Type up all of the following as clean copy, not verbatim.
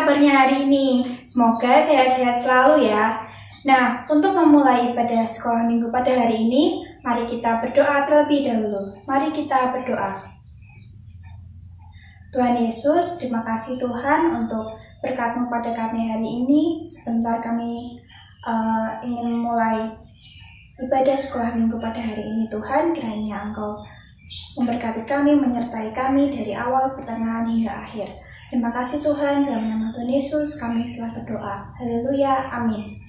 kabarnya hari ini? Semoga sehat-sehat selalu ya. Nah, untuk memulai ibadah sekolah minggu pada hari ini, mari kita berdoa terlebih dahulu. Mari kita berdoa. Tuhan Yesus, terima kasih Tuhan untuk berkat-Mu pada kami hari ini. Sebentar kami ingin mulai ibadah sekolah minggu pada hari ini. Tuhan, kiranya Engkau memberkati kami, menyertai kami dari awal, pertengahan hingga akhir. Terima kasih Tuhan, dalam nama Tuhan Yesus kami telah berdoa. Haleluya, amin.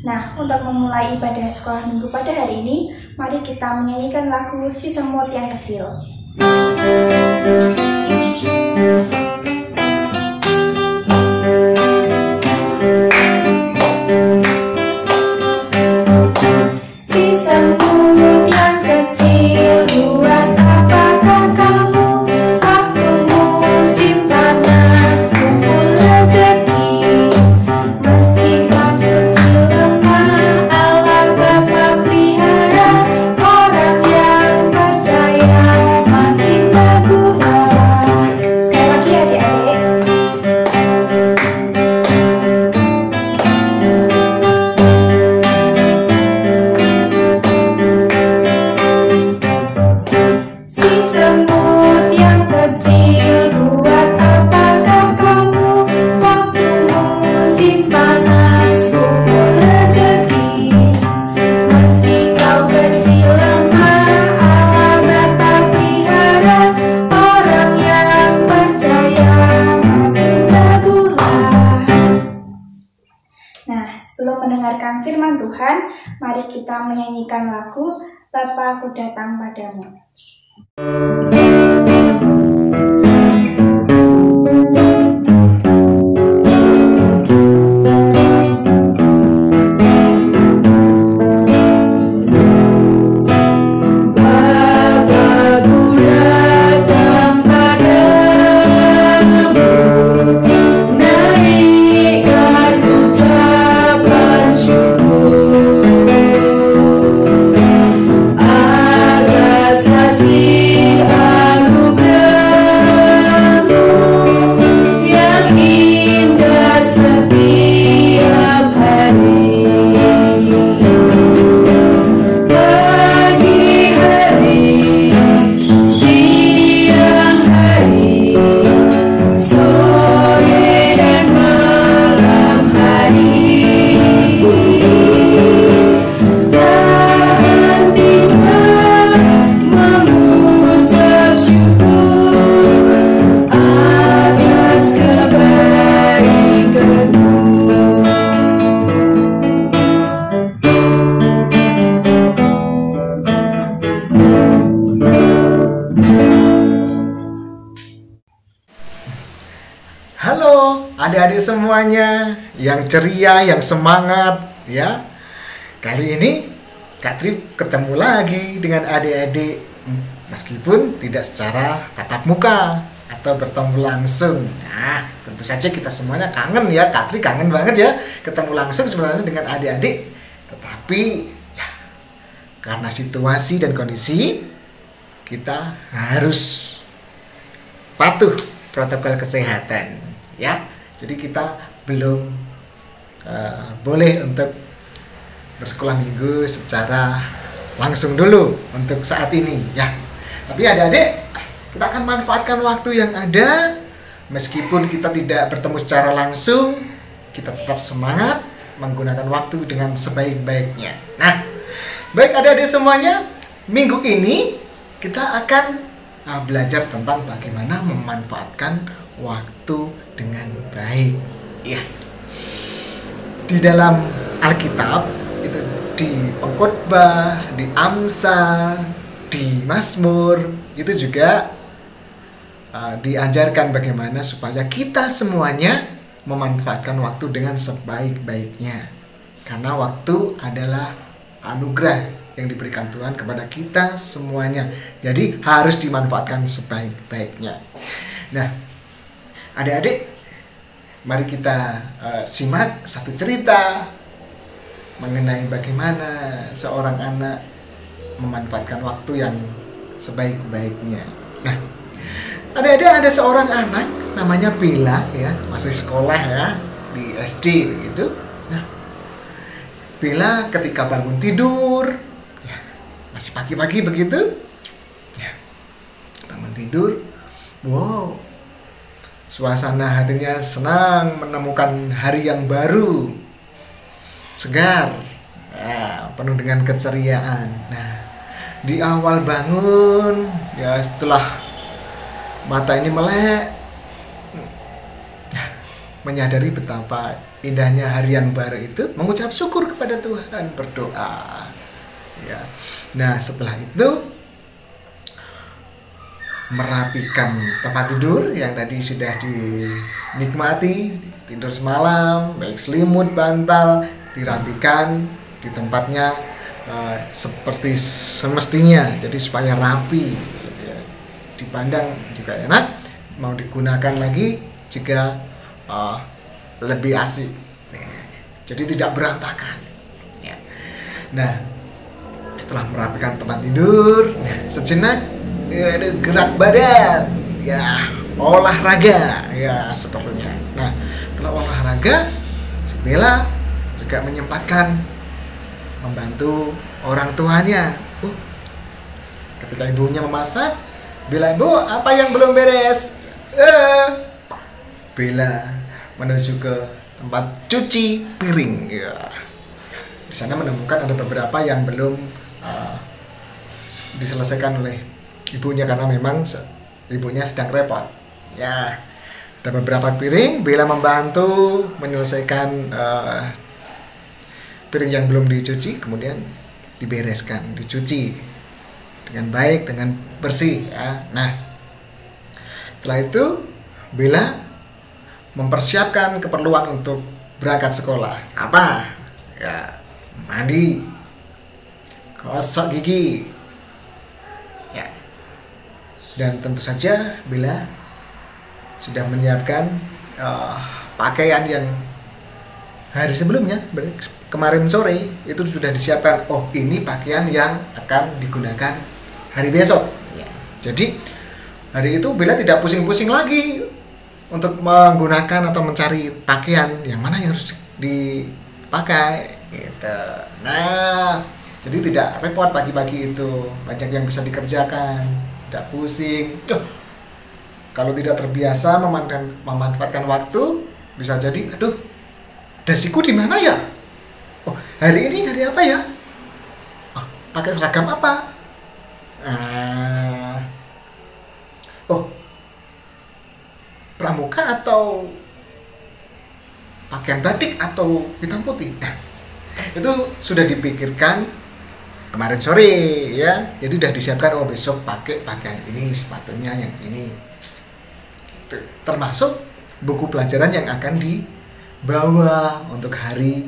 Nah, untuk memulai ibadah sekolah minggu pada hari ini, mari kita menyanyikan lagu Si Semut Yang Kecil. Mendengarkan firman Tuhan, mari kita menyanyikan lagu Bapa Ku Datang Padamu. Adik-adik semuanya yang ceria, yang semangat ya. Kali ini Kak Tri ketemu lagi dengan adik-adik meskipun tidak secara tatap muka atau bertemu langsung. Nah, tentu saja kita semuanya kangen ya. Kak Tri kangen banget ya ketemu langsung sebenarnya dengan adik-adik. Tetapi ya, karena situasi dan kondisi kita harus patuh protokol kesehatan ya. Jadi kita belum boleh untuk bersekolah minggu secara langsung dulu untuk saat ini ya. Tapi adik-adik, kita akan manfaatkan waktu yang ada. Meskipun kita tidak bertemu secara langsung, kita tetap semangat menggunakan waktu dengan sebaik-baiknya. Nah, baik adik-adik semuanya, minggu ini kita akan belajar tentang bagaimana memanfaatkan waktu dengan baik ya. Di dalam Alkitab itu, di Pengkhotbah, di Amsal, di Mazmur itu juga diajarkan bagaimana supaya kita semuanya memanfaatkan waktu dengan sebaik-baiknya. Karena waktu adalah anugerah yang diberikan Tuhan kepada kita semuanya. Jadi harus dimanfaatkan sebaik-baiknya. Nah, adik-adik, mari kita simak satu cerita mengenai bagaimana seorang anak memanfaatkan waktu yang sebaik-baiknya. Nah, Ada seorang anak namanya Bella ya, masih sekolah ya di SD begitu. Nah, Bella ketika bangun tidur ya, masih pagi-pagi begitu ya, bangun tidur, wow, suasana hatinya senang menemukan hari yang baru, segar, ya, penuh dengan keceriaan. Nah, di awal bangun ya, setelah mata ini melek, menyadari betapa indahnya hari yang baru itu, mengucap syukur kepada Tuhan, berdoa ya. Nah, setelah itu merapikan tempat tidur yang tadi sudah dinikmati, tidur semalam, baik selimut, bantal dirapikan di tempatnya seperti semestinya, jadi supaya rapi gitu ya. Dipandang juga enak, mau digunakan lagi juga lebih asik, jadi tidak berantakan ya. Nah, setelah merapikan tempat tidur, sejenak ya, gerak badan ya, olahraga ya sepertinya. Nah, setelah olahraga, si Bella juga menyempatkan membantu orang tuanya. Ketika ibunya memasak, Bella, "Bu, apa yang belum beres?" Bella menuju ke tempat cuci piring ya. Di sana menemukan ada beberapa yang belum diselesaikan oleh ibunya karena memang ibunya sedang repot ya. Ada beberapa piring, Bella membantu menyelesaikan piring yang belum dicuci, kemudian dibereskan, dicuci dengan baik, dengan bersih ya. Nah, setelah itu Bella mempersiapkan keperluan untuk berangkat sekolah. Apa? Ya, mandi, gosok gigi ya. Dan tentu saja Bella sudah menyiapkan pakaian yang hari sebelumnya, kemarin sore itu sudah disiapkan. Oh, ini pakaian yang akan digunakan hari besok ya. Jadi hari itu Bella tidak pusing-pusing lagi untuk menggunakan atau mencari pakaian yang mana yang harus dipakai gitu. Nah, jadi tidak repot pagi-pagi itu, banyak yang bisa dikerjakan, tidak pusing. Kalau tidak terbiasa memanfaatkan waktu, bisa jadi, aduh, dasiku di mana ya? Oh, hari ini hari apa ya? Oh, pakai seragam apa? Oh, pramuka atau pakaian batik atau hitam putih. Nah, itu sudah dipikirkan kemarin sore ya. Jadi udah disiapkan, oh besok pakai pakaian ini, sepatunya yang ini. Termasuk buku pelajaran yang akan dibawa untuk hari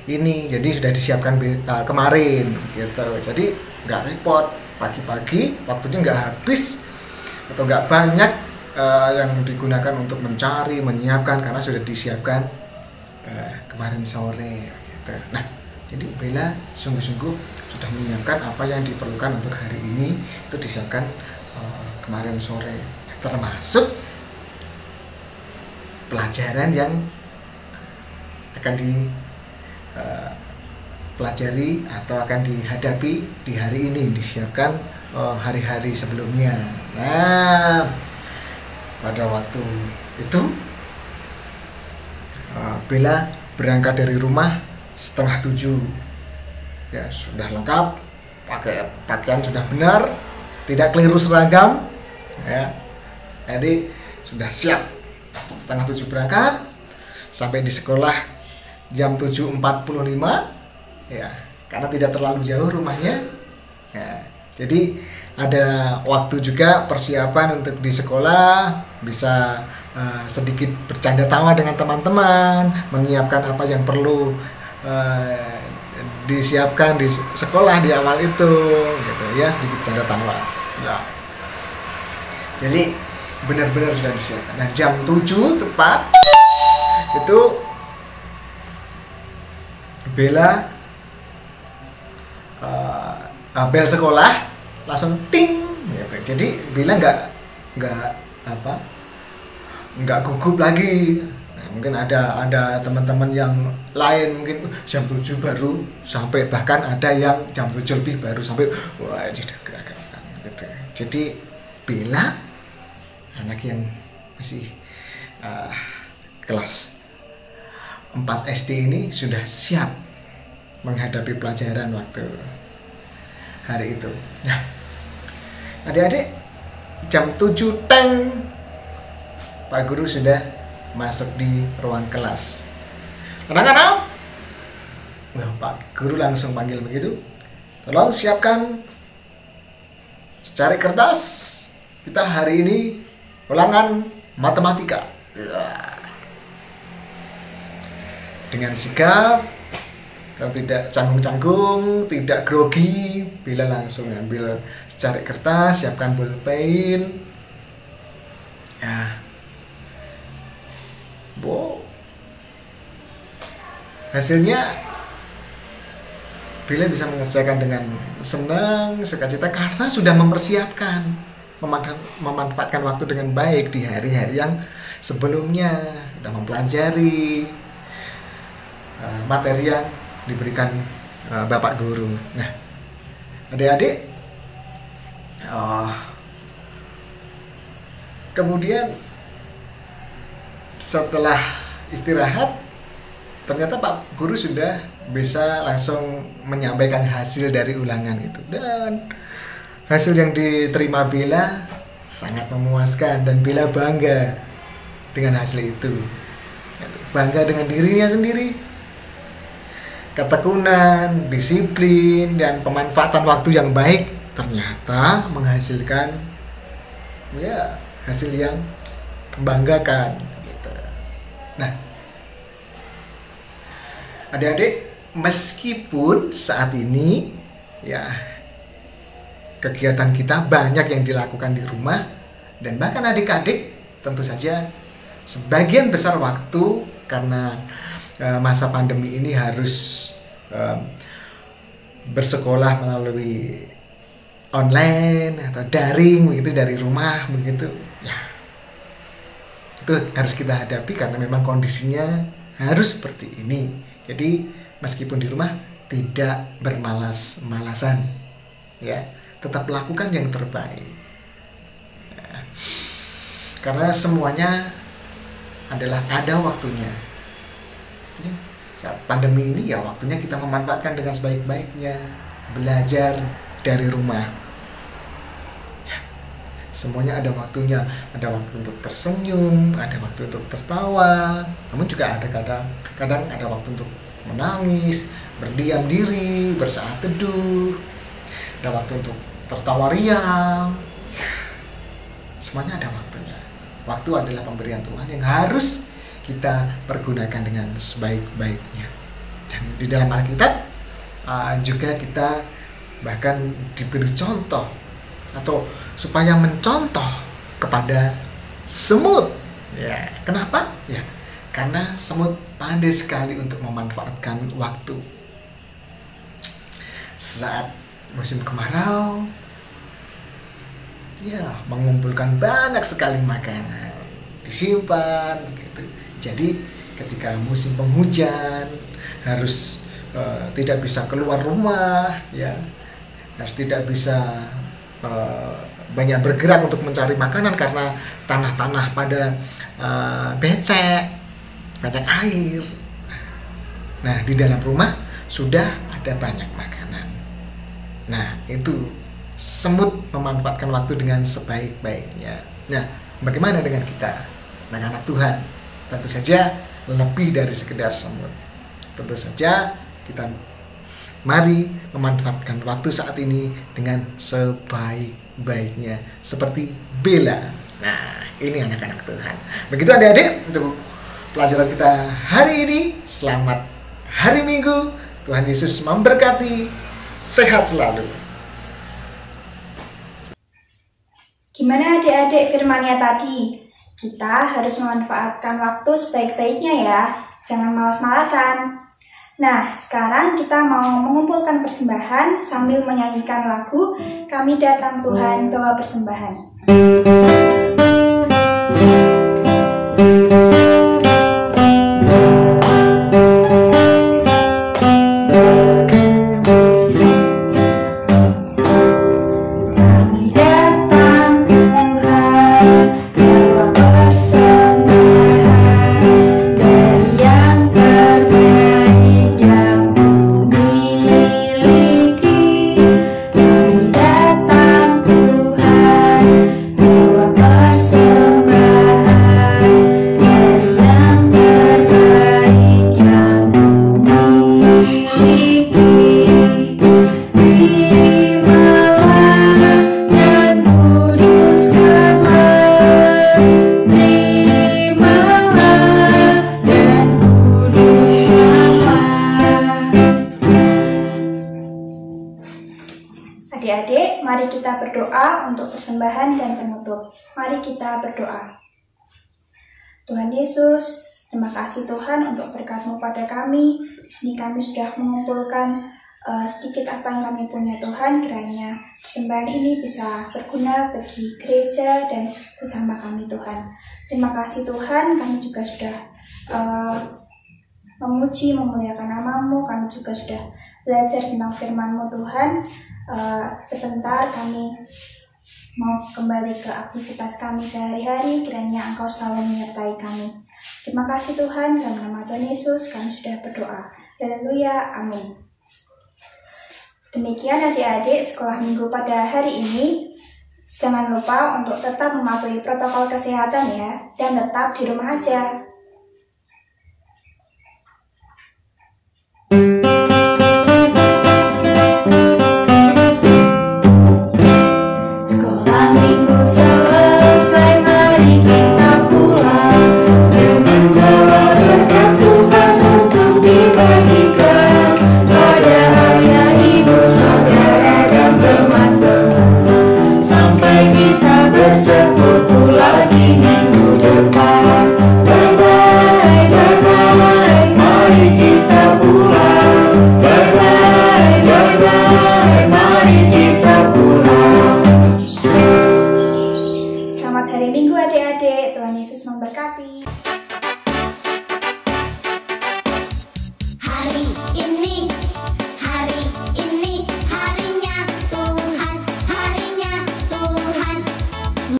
ini. Jadi sudah disiapkan kemarin gitu. Jadi nggak repot, pagi-pagi waktunya nggak habis atau nggak banyak yang digunakan untuk mencari, menyiapkan karena sudah disiapkan kemarin sore gitu. Nah, jadi Bella sungguh-sungguh sudah menyiapkan apa yang diperlukan untuk hari ini, itu disiapkan kemarin sore, termasuk pelajaran yang akan dipelajari atau akan dihadapi di hari ini, disiapkan hari-hari sebelumnya. Nah, pada waktu itu Bella berangkat dari rumah 6:30 ya, sudah lengkap, pakai pakaian sudah benar, tidak keliru seragam ya, jadi sudah siap. 6:30 berangkat, sampai di sekolah jam 7:45 ya, karena tidak terlalu jauh rumahnya ya. Jadi ada waktu juga persiapan untuk di sekolah, bisa sedikit bercanda tawa dengan teman-teman, menyiapkan apa yang perlu disiapkan di sekolah di awal itu gitu ya, sedikit canda tawa ya. Jadi benar-benar sudah disiapkan. Nah, jam 7 tepat itu Bella bel sekolah langsung ting gitu. Jadi Bella nggak nggak gugup lagi. Nah, mungkin ada teman-teman yang lain mungkin jam 7 baru sampai, bahkan ada yang jam 7 lebih baru sampai, wah tidak gerakan gitu. Jadi Bella, anak yang masih kelas 4 SD ini sudah siap menghadapi pelajaran waktu hari itu. Nah, adik-adik, jam 7 teng, Pak Guru sudah masuk di ruang kelas. Anak-anak, wah, Pak Guru langsung panggil begitu. Tolong siapkan secari kertas. Kita hari ini ulangan matematika. Dengan sigap, kalau tidak canggung-canggung, tidak grogi, Bella langsung ambil secari kertas, siapkan pulpen. Ya. Hasilnya Bella bisa mengerjakan dengan senang, sukacita karena sudah mempersiapkan, memanfaatkan waktu dengan baik di hari-hari yang sebelumnya, sudah mempelajari materi yang diberikan Bapak Guru. Nah, adik-adik, kemudian setelah istirahat, ternyata Pak Guru sudah bisa langsung menyampaikan hasil dari ulangan itu, dan hasil yang diterima Bella sangat memuaskan dan Bella bangga dengan hasil itu, bangga dengan dirinya sendiri. Ketekunan, disiplin, dan pemanfaatan waktu yang baik ternyata menghasilkan ya hasil yang membanggakan gitu. Nah, adik-adik, meskipun saat ini ya kegiatan kita banyak yang dilakukan di rumah, dan bahkan adik-adik tentu saja sebagian besar waktu karena masa pandemi ini harus bersekolah melalui online atau daring begitu, dari rumah begitu ya, itu harus kita hadapi karena memang kondisinya harus seperti ini. Jadi meskipun di rumah tidak bermalas-malasan ya, tetap lakukan yang terbaik ya. Karena semuanya adalah ada waktunya ya. Saat pandemi ini ya waktunya kita memanfaatkan dengan sebaik-baiknya, belajar dari rumah ya. Semuanya ada waktunya, ada waktu untuk tersenyum, ada waktu untuk tertawa, namun juga ada kadang ada waktu untuk menangis, berdiam diri, bersaat teduh, ada waktu untuk tertawa riang. Semuanya ada waktunya. Waktu adalah pemberian Tuhan yang harus kita pergunakan dengan sebaik-baiknya. Dan di dalam Alkitab juga kita bahkan diberi contoh atau supaya mencontoh kepada semut ya. Kenapa? Ya, karena semut pandai sekali untuk memanfaatkan waktu. Saat musim kemarau ya, mengumpulkan banyak sekali makanan, disimpan gitu. Jadi ketika musim penghujan harus tidak bisa keluar rumah ya, harus tidak bisa banyak bergerak untuk mencari makanan karena tanah-tanah pada becek air. Nah, di dalam rumah sudah ada banyak makanan. Nah, itu semut memanfaatkan waktu dengan sebaik-baiknya. Nah, bagaimana dengan kita, anak-anak Tuhan? Tentu saja lebih dari sekedar semut. Tentu saja kita mari memanfaatkan waktu saat ini dengan sebaik-baiknya seperti Bella. Nah, ini anak-anak Tuhan. Begitu adik-adik untuk pelajaran kita hari ini. Selamat hari Minggu. Tuhan Yesus memberkati. Sehat selalu. Gimana adik-adik firmannya tadi? Kita harus memanfaatkan waktu sebaik-baiknya ya. Jangan malas-malasan. Nah, sekarang kita mau mengumpulkan persembahan sambil menyanyikan lagu Kami Datang Tuhan Bawa Persembahan. Mari kita berdoa untuk persembahan dan penutup. Mari kita berdoa. Tuhan Yesus, terima kasih Tuhan untuk berkat-Mu pada kami. Di sini kami sudah mengumpulkan sedikit apa yang kami punya Tuhan. Kiranya persembahan ini bisa berguna bagi gereja dan sesama kami Tuhan. Terima kasih Tuhan, kami juga sudah memuji, memuliakan nama-Mu. Kami juga sudah belajar tentang firman-Mu Tuhan. Sebentar kami mau kembali ke aktivitas kami sehari-hari. Kiranya Engkau selalu menyertai kami. Terima kasih Tuhan, dalam nama Tuhan Yesus kami sudah berdoa. Haleluya, amin. Demikian adik-adik sekolah minggu pada hari ini. Jangan lupa untuk tetap mematuhi protokol kesehatan ya, dan tetap di rumah aja. Selamat hari Minggu adik-adik, Tuhan Yesus memberkati.